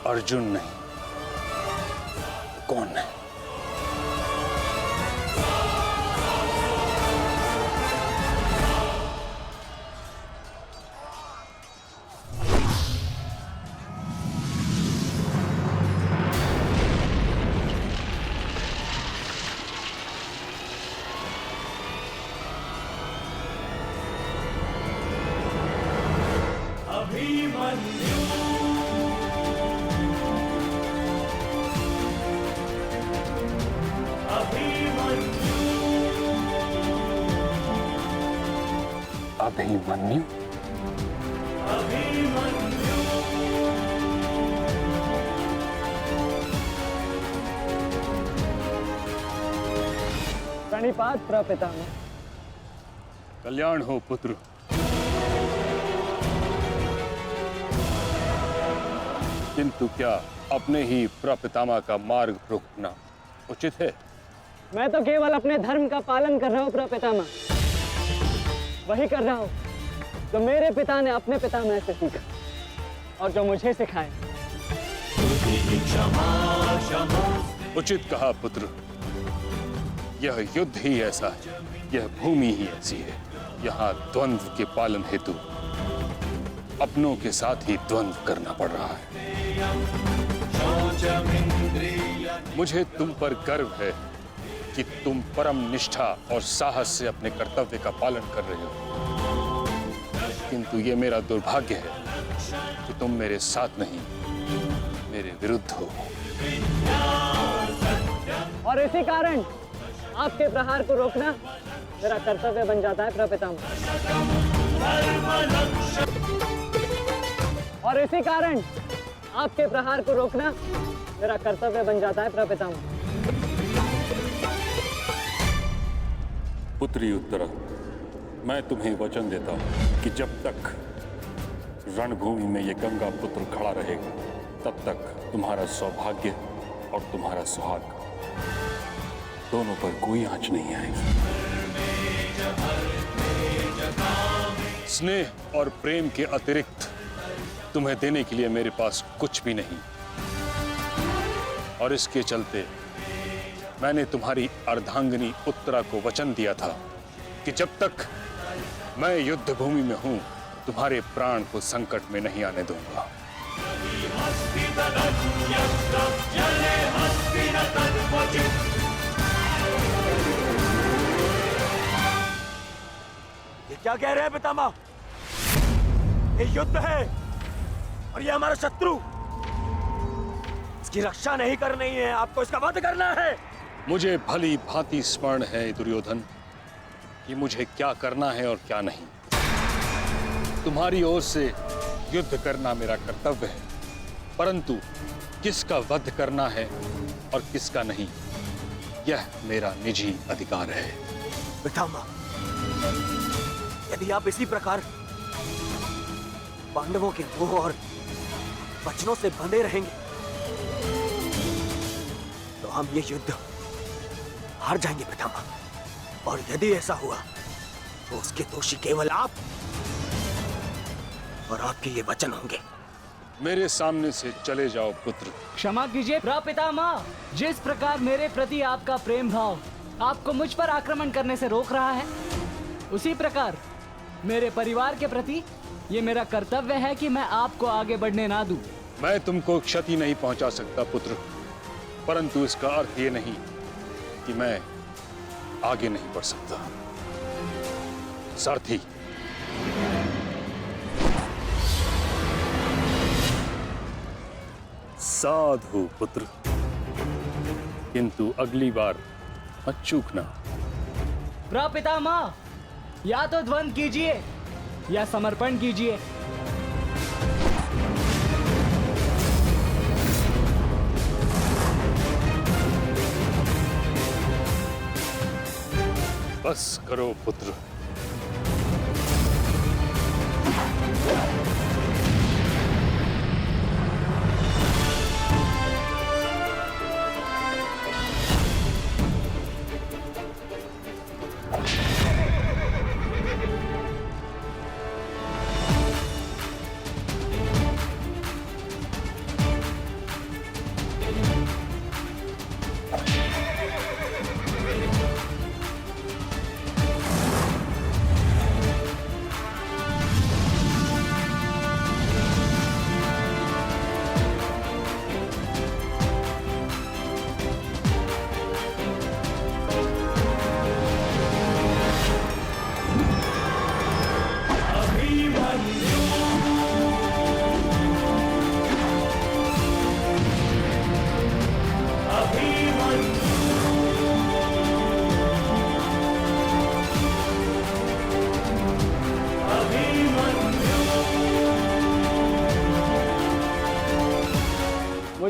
अर्जुन नहीं, कौन है? अभिमन्यु? प्रणिपात प्रपितामह। कल्याण हो पुत्र। किंतु क्या अपने ही प्रपितामह का मार्ग रोकना उचित है? मैं तो केवल अपने धर्म का पालन कर रहा हूँ प्रपितामह। वही कर रहा हूँ जो मेरे पिता ने अपने पितामह से सीखा और जो मुझे सिखाए। उचित कहा पुत्र। यह युद्ध ही ऐसा है, यह भूमि ही ऐसी है। यहाँ द्वंद्व के पालन हेतु अपनों के साथ ही द्वंद्व करना पड़ रहा है। मुझे तुम पर गर्व है कि तुम परम निष्ठा और साहस से अपने कर्तव्य का पालन कर रहे हो, किंतु ये मेरा दुर्भाग्य है कि तुम मेरे साथ नहीं, मेरे विरुद्ध हो। और इसी कारण आपके प्रहार को रोकना मेरा कर्तव्य बन जाता है प्रपितामह। और इसी कारण आपके प्रहार को रोकना मेरा कर्तव्य बन जाता है प्रपितामह। पुत्री उत्तरा, मैं तुम्हें वचन देता हूं कि जब तक रणभूमि में ये गंगा पुत्र खड़ा रहेगा, तब तक तुम्हारा सौभाग्य और तुम्हारा सुहाग दोनों पर कोई आंच नहीं आएगी। स्नेह और प्रेम के अतिरिक्त तुम्हें देने के लिए मेरे पास कुछ भी नहीं, और इसके चलते मैंने तुम्हारी अर्धांगिनी उत्तरा को वचन दिया था कि जब तक मैं युद्ध भूमि में हूं, तुम्हारे प्राण को संकट में नहीं आने दूंगा। ये क्या कह रहे हैं पितामह? ये युद्ध है और ये हमारा शत्रु। इसकी रक्षा नहीं करनी है, आपको इसका वध करना है। मुझे भली भांति स्मरण है दुर्योधन कि मुझे क्या करना है और क्या नहीं। तुम्हारी ओर से युद्ध करना मेरा कर्तव्य है, परंतु किसका वध करना है और किसका नहीं, यह मेरा निजी अधिकार है। पितामह, यदि आप इसी प्रकार पांडवों के मोह और वचनों से बंधे रहेंगे तो हम ये युद्ध हार जाएंगे पितामह। और यदि ऐसा हुआ तो उसके दोषी केवल आप और आपके ये वचन होंगे। मेरे सामने से चले जाओ पुत्र। क्षमा कीजिए प्रपितामह, जिस प्रकार मेरे प्रति आपका प्रेम भाव आपको मुझ पर आक्रमण करने से रोक रहा है, उसी प्रकार मेरे परिवार के प्रति ये मेरा कर्तव्य है कि मैं आपको आगे बढ़ने ना दूं। मैं तुमको क्षति नहीं पहुंचा सकता पुत्र, परंतु इसका अर्थ ये नहीं कि मैं आगे नहीं बढ़ सकता। सारथी, साधु पुत्र, किंतु अगली बार मत चूकना। प्रपितामह, या तो द्वंद्व कीजिए या समर्पण कीजिए। बस करो पुत्र।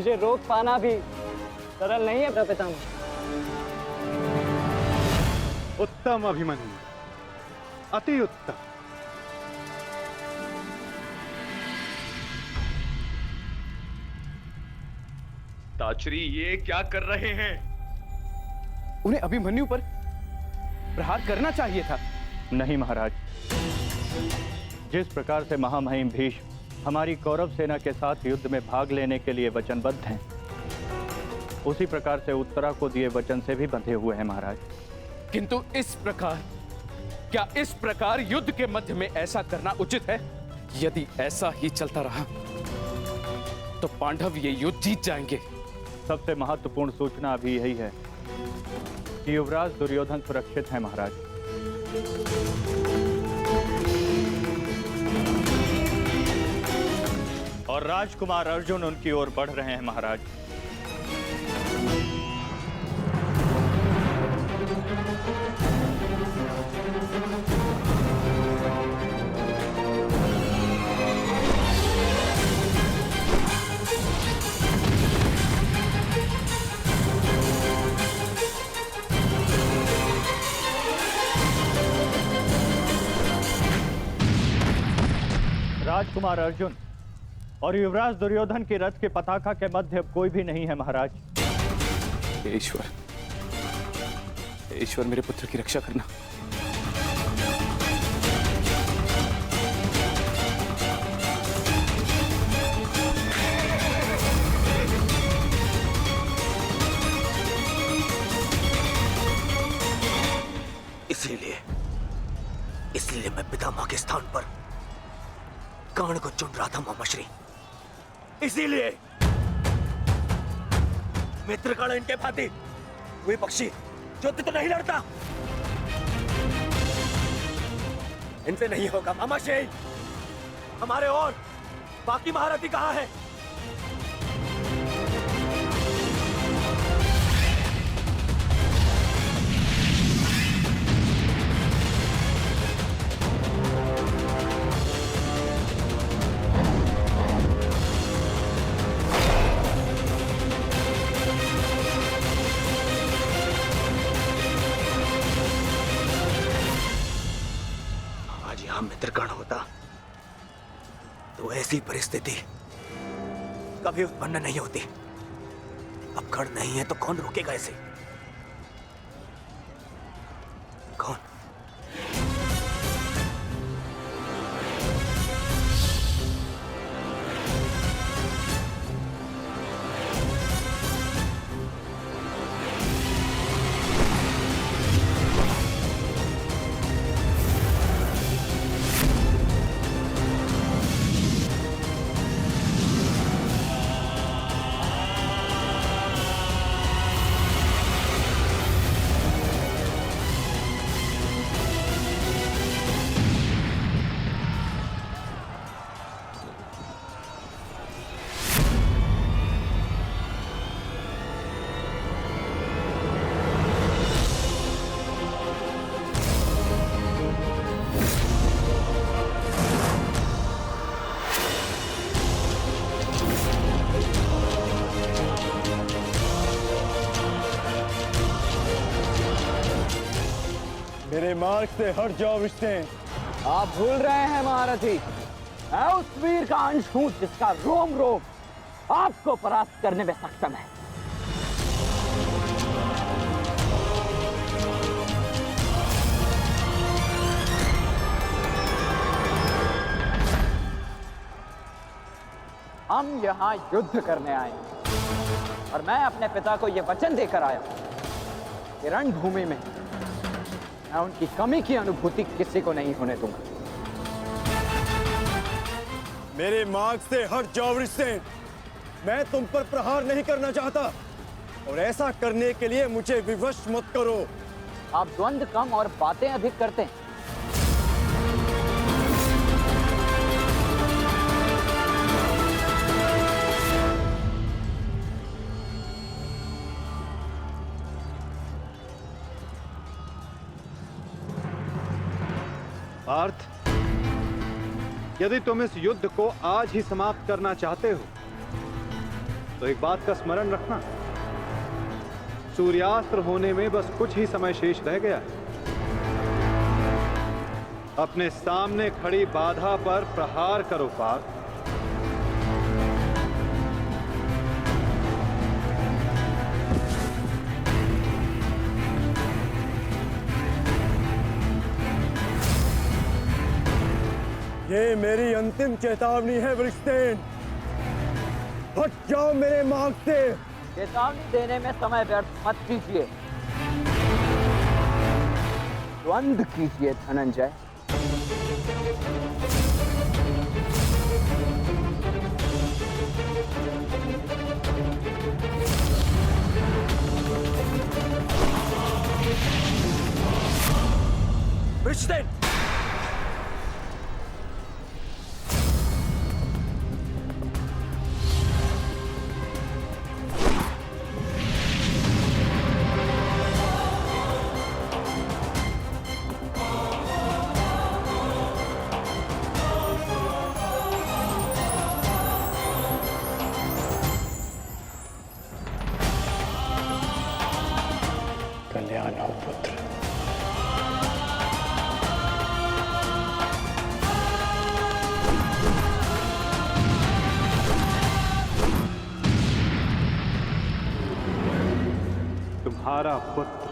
मुझे रोक पाना भी सरल नहीं है पितामह। उत्तम अभिमन्यु, अति उत्तम। ताचरी ये क्या कर रहे हैं? उन्हें अभिमन्यु पर प्रहार करना चाहिए था। नहीं महाराज, जिस प्रकार से महामहिम भीष्म हमारी कौरव सेना के साथ युद्ध में भाग लेने के लिए वचनबद्ध हैं, उसी प्रकार से उत्तरा को दिए वचन से भी बंधे हुए हैं महाराज। किंतु क्या इस प्रकार युद्ध के मध्य में ऐसा करना उचित है? यदि ऐसा ही चलता रहा तो पांडव ये युद्ध जीत जाएंगे। सबसे महत्वपूर्ण सूचना अभी यही है कि युवराज दुर्योधन सुरक्षित हैं महाराज। और राजकुमार अर्जुन उनकी ओर बढ़ रहे हैं महाराज। राजकुमार अर्जुन और युवराज दुर्योधन की रथ के पताका के मध्य अब कोई भी नहीं है महाराज। हे ईश्वर मेरे पुत्र की रक्षा करना। इसलिए मैं पितामह के स्थान पर कर्ण को चुन रहा था मामाश्री। इसीलिए मित्रगण इनके भांति वे पक्षी युद्ध तो नहीं लड़ता, इनसे नहीं होगा मामाश्री। हमारे और बाकी महारथी कहां है? मित्रगण होता तो ऐसी परिस्थिति कभी उत्पन्न नहीं होती। अब गण नहीं है तो कौन रोकेगा इसे? कौन? मेरे मार्ग से हट जाओ विष्णु। आप भूल रहे हैं महारथी, मैं उस वीर का अंश हूं जिसका रोम रोम आपको परास्त करने में सक्षम है। हम यहाँ युद्ध करने आए हैं और मैं अपने पिता को यह वचन देकर आया कि रणभूमि में मैं उनकी कमी की अनुभूति किसी को नहीं होने दूंगा। मेरे मार्ग से हट जाओ विष्णु। मैं तुम पर प्रहार नहीं करना चाहता और ऐसा करने के लिए मुझे विवश मत करो। आप द्वंद्व कम और बातें अधिक करते हैं। पार्थ, यदि तुम इस युद्ध को आज ही समाप्त करना चाहते हो तो एक बात का स्मरण रखना, सूर्यास्त्र होने में बस कुछ ही समय शेष रह गया है। अपने सामने खड़ी बाधा पर प्रहार करो पार्थ। ये मेरी अंतिम चेतावनी है वृषसेन, हट जाओ मेरे मार्ग से। चेतावनी देने में समय व्यर्थ मत कीजिए, द्वंद्व कीजिए धनंजय। वृषसेन, कल्याण हो पुत्र। तुम्हारा पुत्र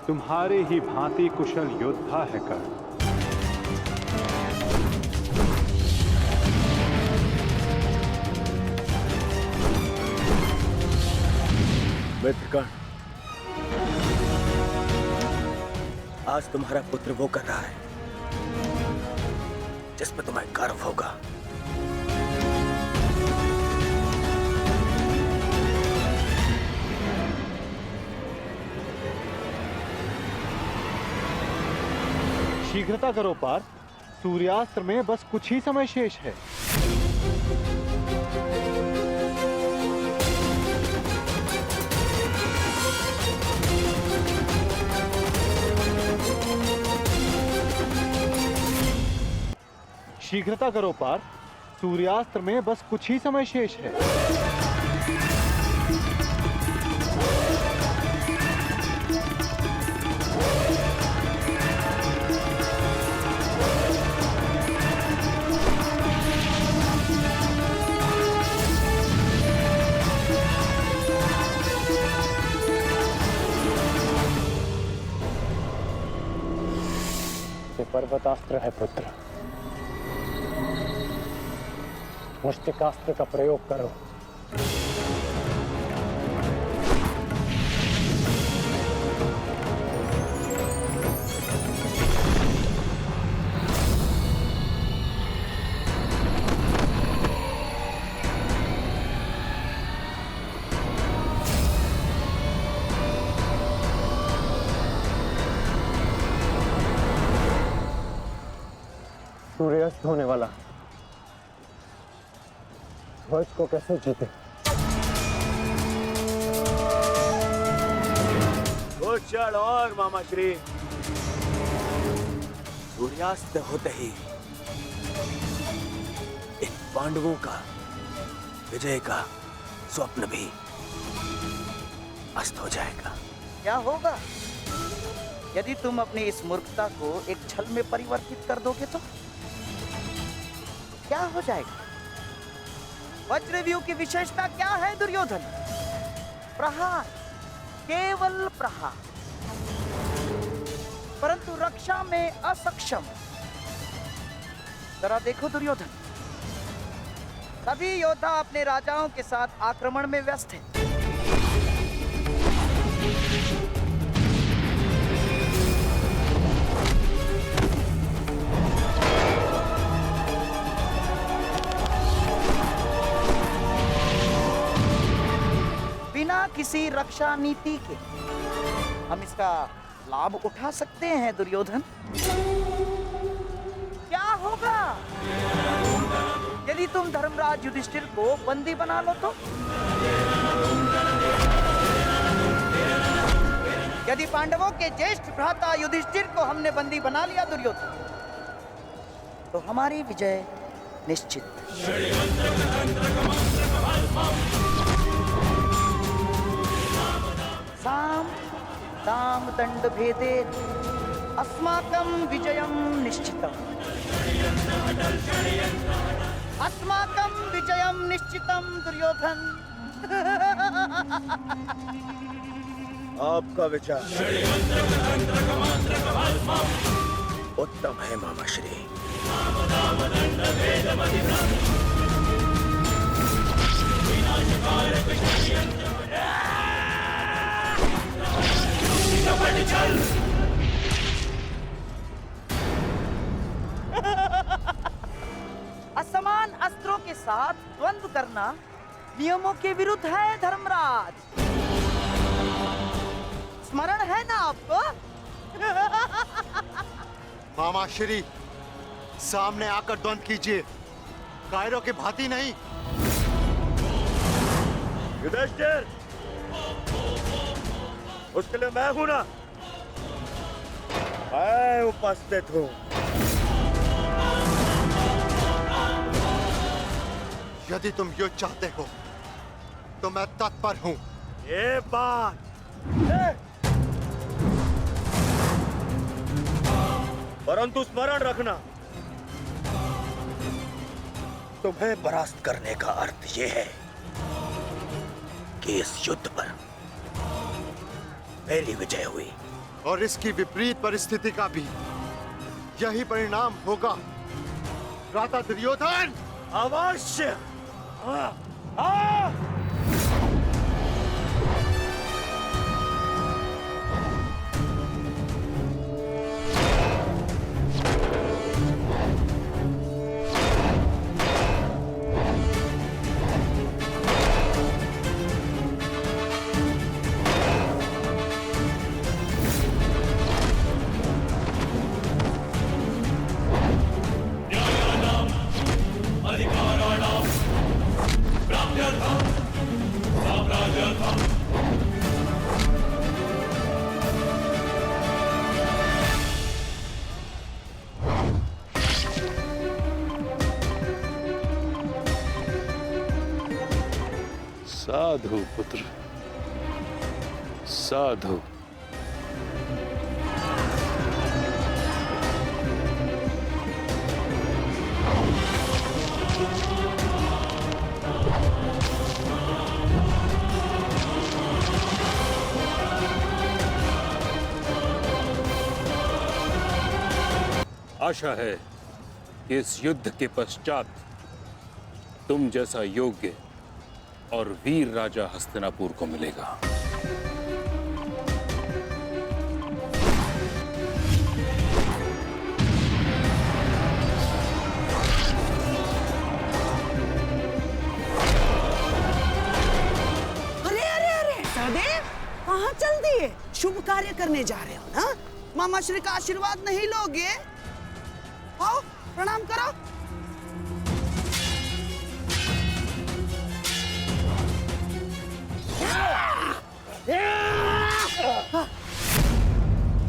तुम्हारे ही भांति कुशल योद्धा है कर्ण। मित्र कर्ण, आज तुम्हारा पुत्र वो कर रहा है जिसमें तुम्हें गर्व होगा। शीघ्रता करो पार्थ, सूर्यास्त्र में बस कुछ ही समय शेष है। शीघ्रता करो पार्थ, सूर्यास्त्र में बस कुछ ही समय शेष है। ये पर्वतास्त्र है पुत्र, मुष्टिकास्त्र का प्रयोग करो। सूर्यास्त होने वाला, ध्वज को कैसे जीते? कुछ क्षण और मामा श्री। सूर्यास्त होते ही इन पांडवों का विजय का स्वप्न भी अस्त हो जाएगा। क्या होगा यदि तुम अपनी इस मूर्खता को एक छल में परिवर्तित कर दोगे तो क्या हो जाएगा? वज्रव्यूह की विशेषता क्या है दुर्योधन? प्रहार, केवल प्रहार, परंतु रक्षा में असक्षम। जरा देखो दुर्योधन, सभी योद्धा अपने राजाओं के साथ आक्रमण में व्यस्त हैं। बिना किसी रक्षा नीति के हम इसका लाभ उठा सकते हैं दुर्योधन। क्या होगा यदि तुम धर्मराज युधिष्ठिर को बंदी बना लो तो? यदि पांडवों के ज्येष्ठ भ्राता युधिष्ठिर को हमने बंदी बना लिया दुर्योधन, तो हमारी विजय निश्चित। साम दाम दंड भेदे अस्माकं विजयं निश्चितम्। अस्माकं विजयं निश्चितं दुर्योधन। आपका विचार उत्तम है मामाश्री। असमान अस्त्रों के साथ द्वंद्व करना नियमों के विरुद्ध है धर्मराज। स्मरण है ना आपको? मामा श्री, सामने आकर द्वंद्व कीजिए, कायरों की भांति नहीं। युधिष्ठिर, उसके लिए मैं हूं ना, मैं उपस्थित हूं। यदि तुम युद्ध चाहते हो तो मैं तत्पर हूं। ये बात परंतु स्मरण रखना, तुम्हें परास्त करने का अर्थ यह है कि इस युद्ध पर मेरी विजय हुई, और इसकी विपरीत परिस्थिति का भी यही परिणाम होगा भ्राता दुर्योधन। अवश्य। साधु पुत्र, साधु। आशा है कि इस युद्ध के पश्चात तुम जैसा योग्य और वीर राजा हस्तिनापुर को मिलेगा। अरे अरे अरे सहदेव, कहाँ चल दिए? शुभ कार्य करने जा रहे हो ना? मामा श्री का आशीर्वाद नहीं लोगे? आओ प्रणाम करो।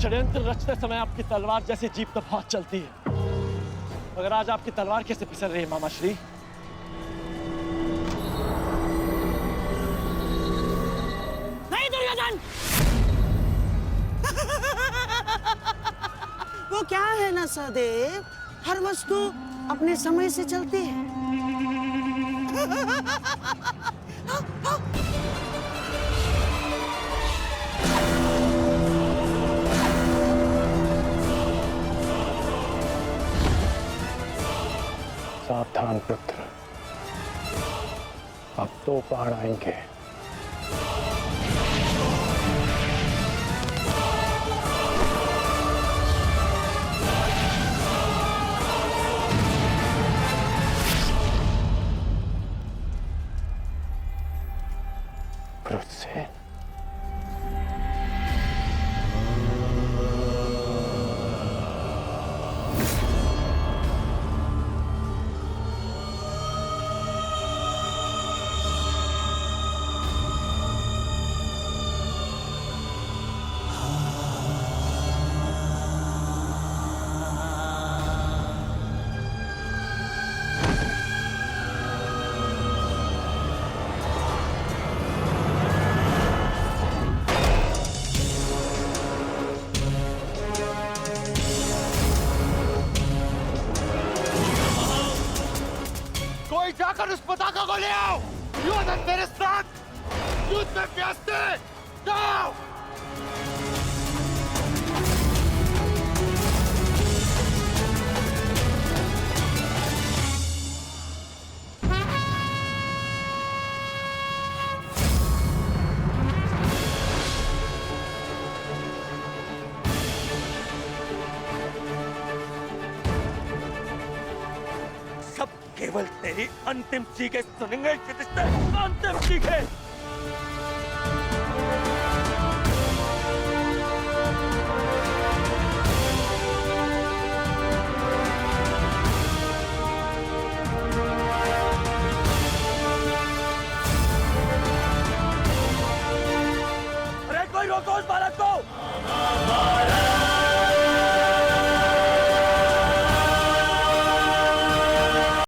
षड्यंत्र रचते समय आपकी तलवार जैसी जीप तो बहुत चलती है, मगर आज आपकी तलवार कैसे फिसल रही है मामाश्री? नहीं दुर्योधन, वो क्या है ना सहदेव, हर वस्तु अपने समय से चलती है। सावधान पुत्र, अब तो पहाड़ आएंगे। क्रोध से जाकर उस पताका को ले आओ। दुर्योधन मेरे साथ युद्ध में व्यस्त है। जाओ। सब केवल तेरी अंतिम चीखें सुनेंगे। अंतिम चीखें।